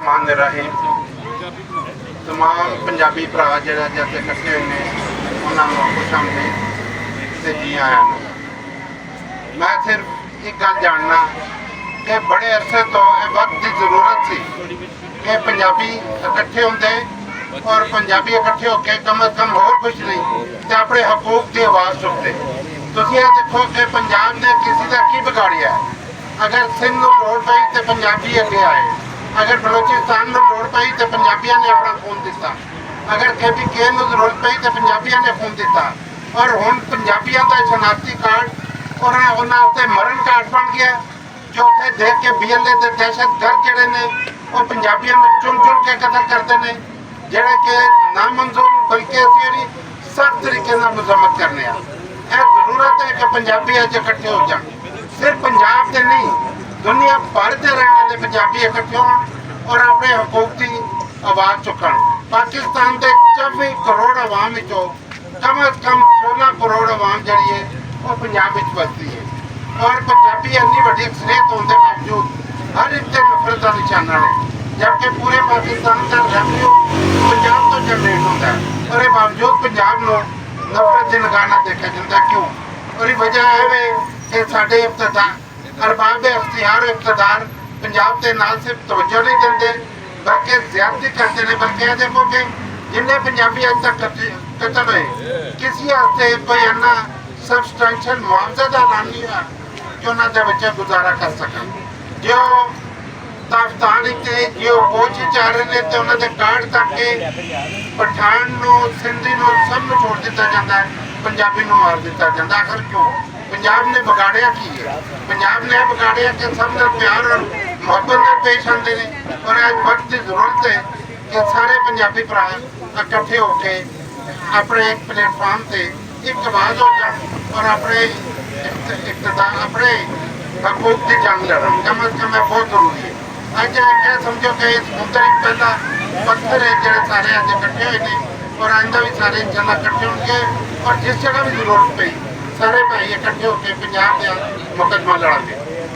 मान रहीम तमाम पंजाबी भरा जिहड़े जैसे इकट्ठे हुए ने उन्होंने खुश आमदीद ते जी आया। मैं सिर्फ एक गल जानना कि बड़े अरसे तो यह वक्त की जरूरत सी कि पंजाबी इकट्ठे होंदे और पंजाबी इकट्ठे होकर कम अज कम होर कुछ नहीं तो अपने हकूक की आवाज़ चुकते। तुसीं ये देखो कि पंजाब ने किसी का की बिगाड़िया। अगर सिंध को लोड़ पई तो पंजाबी अगे आए, अगर बलोचिस्तान को लोड़ पई तो पंजाबियों ने अपना खून दिता, अगर KPK को जरूरत पई तो पंजाबियों ने खून दिता। और हुण पंजाबियों का शनाख्ती कार्ड और उन्होंने मरण कार्ड बन गया जो उत्थे देख के BLA के दहशतगर्द जोड़े ने वो पंजाबियों में चुन चुन के कतल करते हैं जोड़े कि नामंजूर बल्कि असं सख्त तरीके मजम्मत करने। यह जरूरत है कि पंजाबी अज इकट्ठे हो जाए। सिर्फ पंजाब के नहीं दुनिया भर के रहने वाले पंजाबी इकट्ठे हो और अपने हकूक की आवाज़ चुकन। पाकिस्तान के 24 करोड़ आवाम कम अज कम 16 करोड़ आवाम जी है वो पंजाब बसती है और पंजाबी इन्नी वड्डी अक्सरियत होने के बावजूद हर एक नफरत का निशाना है। जबकि पूरे पाकिस्तान का रेवन्यू पंजाब तो जनरेट होता है और इस बावजूद पंजाब को नफरत के निगाह नाल देखा जाता। क्यों? और ये वजह है कि साढ़े अरबाब इख्तियार इकतदार पंजाब के नाल सिर्फ तवज्जो नहीं देते बल्कि ज्यादती करते हैं। बल्कि यह देखो कि जिन्हें पंजाबी अज तक कतल हुए किसी वास्ते कोई इन्ना सबसटैंशियल मुआवजे का ऐलान नहीं हुआ कि उन्होंने बच्चे गुजारा कर सकन। जो ताफ्तान जो फौज आ रहे हैं तो उन्होंने कार्ड करके पठान सिंधी सब छोड़ दिता जाता है, पंजाबी मार दिता जाता। आखिर क्यों? पंजाब ने बिगाड़िया की है? पंजाब ने बिगाड़िया कि सब प्यार और मुहब्बत पेश आते हैं। और अज वक्त की जरूरत है कि सारे पंजाबी भरा इकट्ठे होकर अपने एक प्लेटफॉर्म से एक आवाज़ हो जाए और अपने अपने हकूक की जंग लड़न। कम अज कम बहुत जरूरी है। अज क्या समझो कि इस मुद्दा एक पहला पत्थर है जो सारे अज इकट्ठे हुए हैं और आइंदा भी सारे इंशाअल्लाह इकट्ठे होंगे और जिस जगह भी जरूरत पई सारे भाई इकट्ठे होकर पंजाब का मुकदमा लड़ांगे।